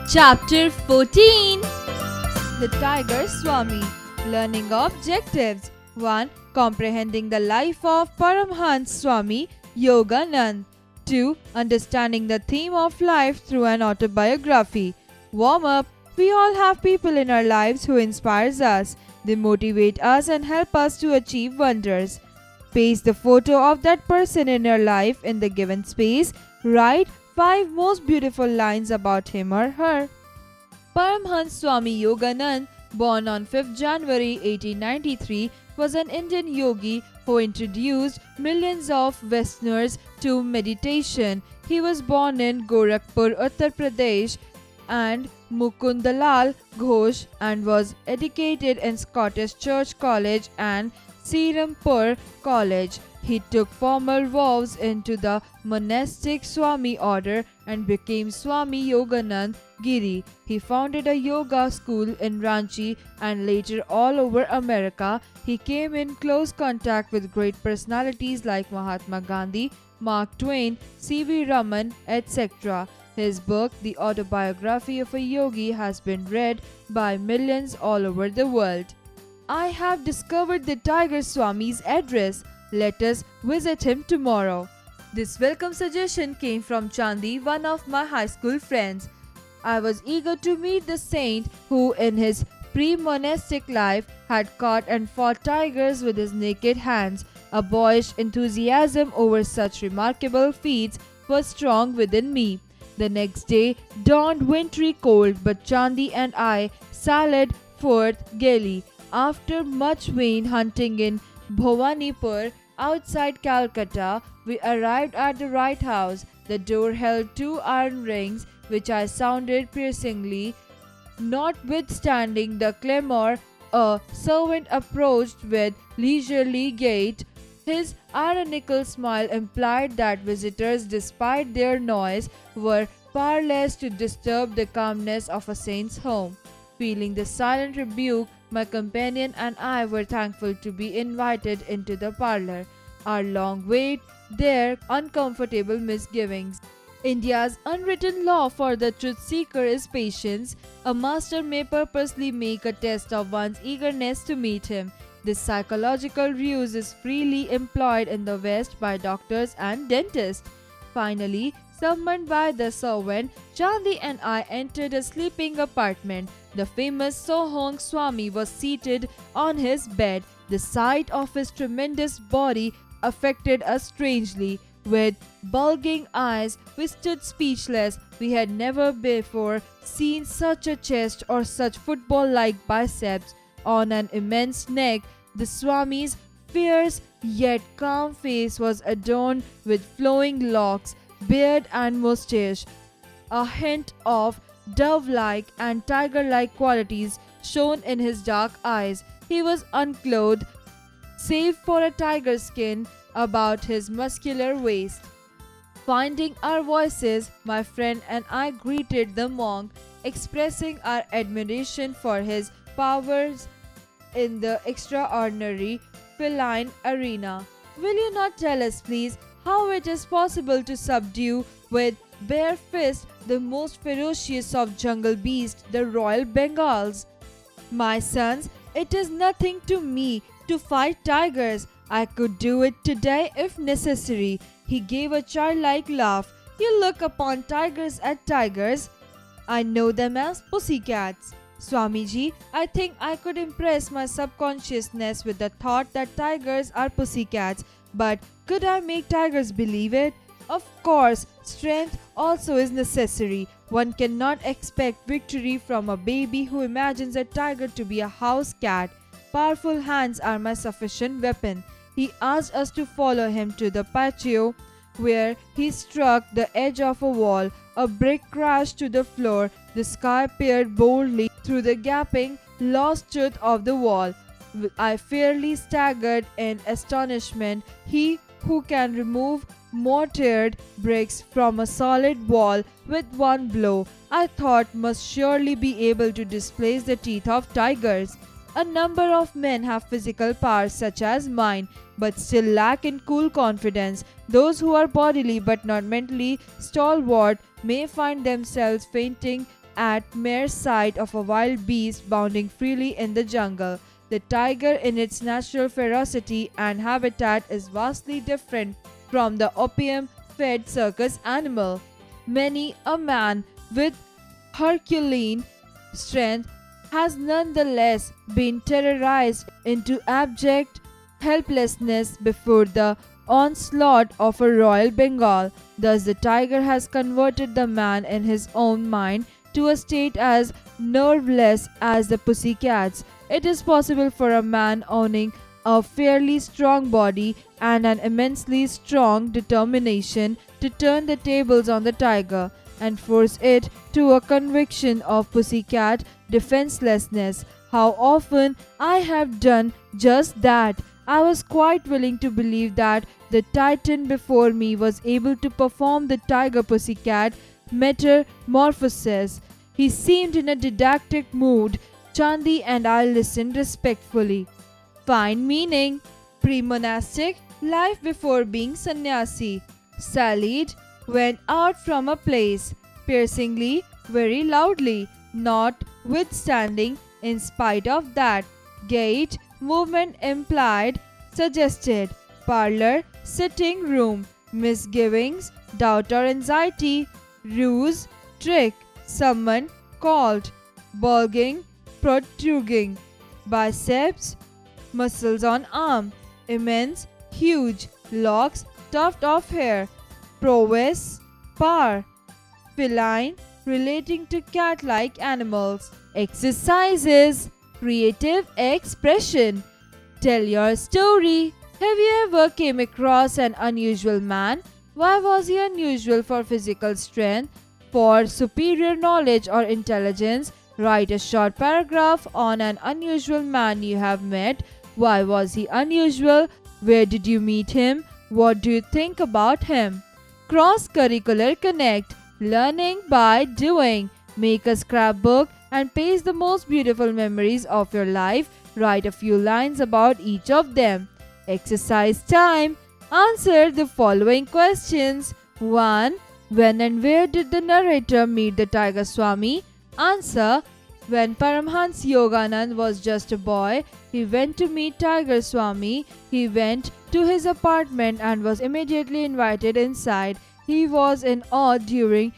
Chapter 14. The Tiger Swami. Learning Objectives. 1. Comprehending the life of Paramhans Swami Yoganand. 2. Understanding the theme of life through an autobiography. Warm up. We all have people in our lives who inspires us. They motivate us and help us to achieve wonders. Paste the photo of that person in your life in the given space. Write 5 most beautiful lines about him or her. Paramhans Swami Yoganand, born on 5th January 1893, was an Indian yogi who introduced millions of Westerners to meditation. He was born in Gorakhpur, Uttar Pradesh, and Mukundalal Ghosh, and was educated in Scottish Church College and Serampore College. He took formal vows into the monastic Swami order and became Swami Yoganand Giri. He founded a yoga school in Ranchi and later all over America. He came in close contact with great personalities like Mahatma Gandhi, Mark Twain, C.V. Raman, etc. His book, The Autobiography of a Yogi, has been read by millions all over the world. I have discovered the Tiger Swami's address. Let us visit him tomorrow. This welcome suggestion came from Chandi, one of my high school friends. I was eager to meet the saint who in his pre-monastic life had caught and fought tigers with his naked hands. A boyish enthusiasm over such remarkable feats was strong within me. The next day dawned wintry cold, but Chandi and I sallied forth gaily. After much vain hunting in Bhawanipur, outside Calcutta, we arrived at the right house. The door held 2 iron rings, which I sounded piercingly. Notwithstanding the clamour, a servant approached with leisurely gait. His ironical smile implied that visitors, despite their noise, were powerless to disturb the calmness of a saint's home. Feeling the silent rebuke, my companion and I were thankful to be invited into the parlour. Our long wait there uncomfortable misgivings. India's unwritten law for the truth seeker is patience. A master may purposely make a test of one's eagerness to meet him. This psychological ruse is freely employed in the West by doctors and dentists. Finally, summoned by the servant, Chandi and I entered a sleeping apartment. The famous Sohong Swami was seated on his bed. The sight of his tremendous body affected us strangely. With bulging eyes, we stood speechless. We had never before seen such a chest or such football-like biceps on an immense neck. The Swami's fierce yet calm face was adorned with flowing locks, beard and moustache. A hint of dove-like and tiger-like qualities shone in his dark eyes. He was unclothed, save for a tiger skin about his muscular waist. Finding our voices, my friend and I greeted the monk, expressing our admiration for his powers in the extraordinary feline arena. Will you not tell us, please, how it is possible to subdue with bare fist the most ferocious of jungle beasts, the Royal Bengals? My sons, it is nothing to me to fight tigers. I could do it today if necessary. He gave a childlike laugh. You look upon tigers as tigers. I know them as pussycats. Swamiji, I think I could impress my subconsciousness with the thought that tigers are pussycats, but could I make tigers believe it? Of course, strength also is necessary. One cannot expect victory from a baby who imagines a tiger to be a house cat. Powerful hands are my sufficient weapon. He asked us to follow him to the patio, where he struck the edge of a wall. A brick crashed to the floor. The sky peered boldly through the gaping, lost tooth of the wall. I fairly staggered in astonishment. He who can remove mortared bricks from a solid wall with one blow, I thought must surely be able to displace the teeth of tigers. A number of men have physical powers such as mine, but still lack in cool confidence. Those who are bodily but not mentally stalwart may find themselves fainting at mere sight of a wild beast bounding freely in the jungle. The tiger, in its natural ferocity and habitat, is vastly different from the opium-fed circus animal. Many a man with Herculean strength has nonetheless been terrorized into abject helplessness before the onslaught of a Royal Bengal. Thus, the tiger has converted the man in his own mind to a state as nerveless as the pussycats. It is possible for a man owning a fairly strong body and an immensely strong determination to turn the tables on the tiger and force it to a conviction of pussycat defenselessness. How often I have done just that! I was quite willing to believe that the titan before me was able to perform the tiger pussycat metamorphosis. He seemed in a didactic mood. Chandi and I listened respectfully. Fine meaning. Pre-monastic, life before being sannyasi. Sallied, went out from a place, piercingly, very loudly, notwithstanding, in spite of that. Gait, movement implied, suggested. Parlor, sitting room. Misgivings, doubt or anxiety. Ruse, trick. Summon, called. Bulging, protruding. Biceps, muscles on arm. Immense, huge. Locks, tuft of hair. Prowess, power. Feline, relating to cat-like animals. Exercises, creative expression. Tell your story. Have you ever came across an unusual man? Why was he unusual? For physical strength, for superior knowledge or intelligence? Write a short paragraph on an unusual man you have met. Why was he unusual? Where did you meet him? What do you think about him? Cross-curricular connect. Learning by doing. Make a scrapbook and paste the most beautiful memories of your life. Write a few lines about each of them. Exercise time. Answer the following questions. 1. When and where did the narrator meet the Tiger Swami? Answer. When Paramhans Yoganand was just a boy, he went to meet Tiger Swami. He went to his apartment and was immediately invited inside. He was in awe due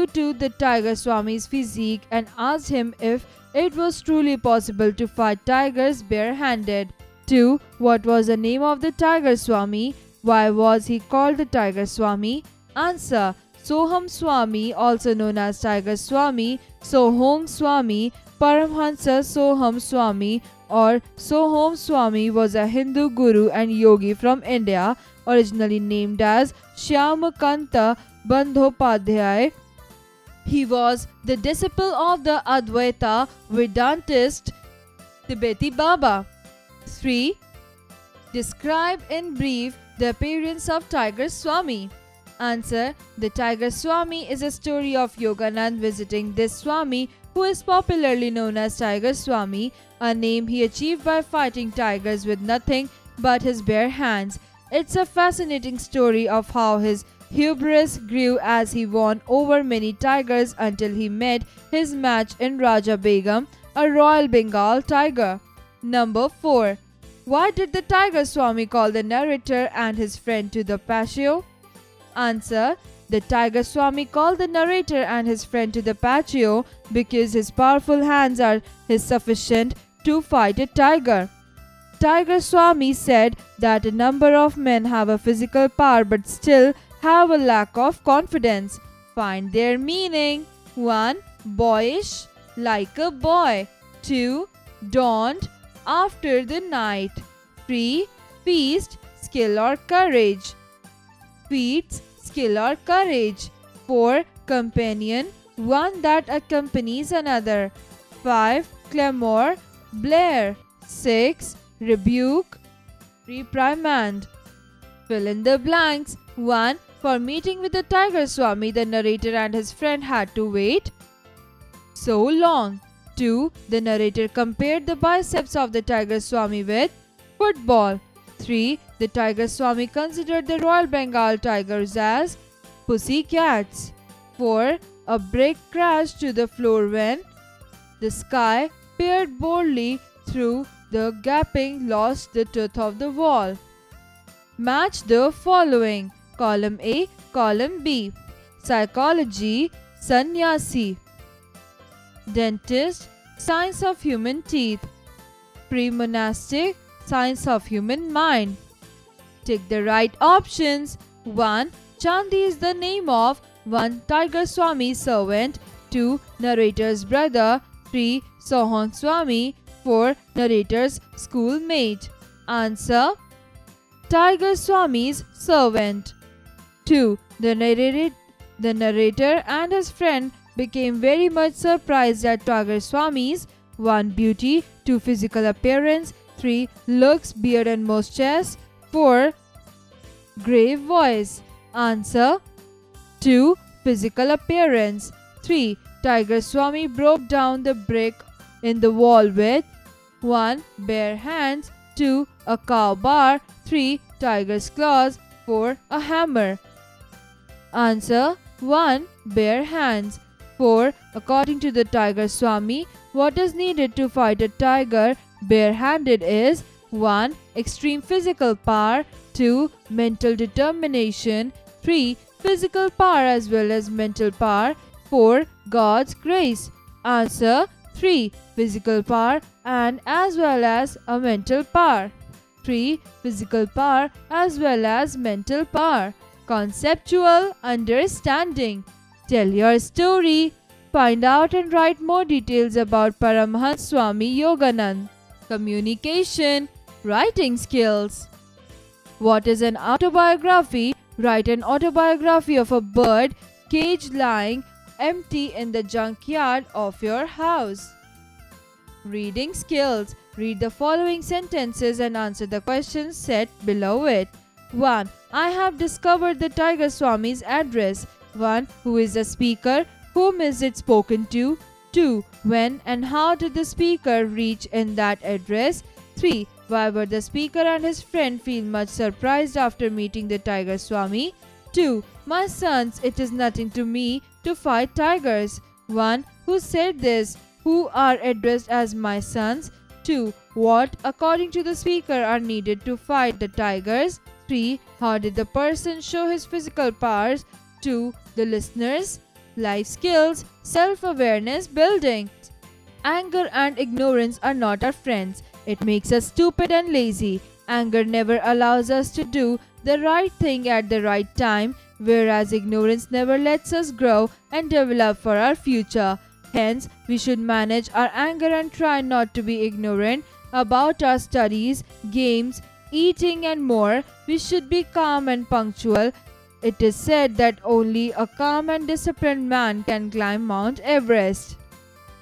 to the Tiger Swami's physique and asked him if it was truly possible to fight tigers bare-handed. 2. What was the name of the Tiger Swami? Why was he called the Tiger Swami? Answer. Soham Swami, also known as Tiger Swami, Sohong Swami, Paramhansa Soham Swami or Sohom Swami was a Hindu guru and yogi from India, originally named as Shyamakanta Bandhopadhyay. He was the disciple of the Advaita Vedantist Tibeti Baba. 3. Describe in brief the appearance of Tiger Swami. Answer. The Tiger Swami is a story of Yoganand visiting this Swami, who is popularly known as Tiger Swami, a name he achieved by fighting tigers with nothing but his bare hands. It's a fascinating story of how his hubris grew as he won over many tigers until he met his match in Raja Begum, a Royal Bengal tiger. Number 4. Why did the Tiger Swami call the narrator and his friend to the patio? Answer. The Tiger Swami called the narrator and his friend to the patio because his powerful hands are sufficient to fight a tiger. Tiger Swami said that a number of men have a physical power but still have a lack of confidence. Find their meaning. 1. Boyish, like a boy. 2. Dawned, after the night. 3. Feast, skill or courage. Feats, skill or courage. 4. Companion, one that accompanies another. 5. Clamor, blare. 6. Rebuke, reprimand. Fill in the blanks. 1. For meeting with the Tiger Swami, the narrator and his friend had to wait so long. 2. The narrator compared the biceps of the Tiger Swami with football. 3. The Tiger Swami considered the Royal Bengal tigers as pussy cats. 4. A brick crashed to the floor when the sky peered boldly through the gaping, lost the truth of the wall. Match the following. Column A, column B. Psychology, sannyasi. Dentist, science of human teeth. Pre-monastic, science of human mind. Take the right options. 1. Chandi is the name of 1. Tiger Swami servant. 2. Narrator's brother. 3. Sohan Swami. 4. Narrator's schoolmate. Answer: Tiger Swami's servant. 2. The narrator and his friend became very much surprised at Tiger Swami's 1. Beauty, 2. Physical appearance, 3. Looks, beard and mustache, 4. Grave voice. Answer: 2. Physical appearance. 3. Tiger Swami broke down the brick in the wall with 1. Bare hands, 2. A cow bar, 3. Tiger's claws, 4. A hammer. Answer: 1. Bare hands. 4. According to the Tiger Swami, what is needed to fight a tiger barehanded is 1. Extreme physical power, 2. Mental determination, 3. Physical power as well as mental power, 4. God's grace. Answer: 3. Physical power and as well as a mental power. 3. Physical power as well as mental power. Conceptual understanding. Tell your story. Find out and write more details about Paramhans Swami Yoganand. Communication. Writing skills. What is an autobiography? Write an autobiography of a bird cage lying empty in the junkyard of your house. Reading skills. Read the following sentences and answer the questions set below it. 1. I have discovered the Tiger Swami's address. 1. Who is the speaker? Whom is it spoken to? 2. When and how did the speaker reach in that address? 3. Why were the speaker and his friend feel much surprised after meeting the Tiger Swami? 2. My sons, it is nothing to me to fight tigers. 1. Who said this? Who are addressed as my sons? 2. What, according to the speaker, are needed to fight the tigers? 3. How did the person show his physical powers to the listeners? Life skills, self-awareness building. Anger and ignorance are not our friends. It makes us stupid and lazy. Anger never allows us to do the right thing at the right time, whereas ignorance never lets us grow and develop for our future. Hence, we should manage our anger and try not to be ignorant about our studies, games, eating and more. We should be calm and punctual. It is said that only a calm and disciplined man can climb Mount Everest.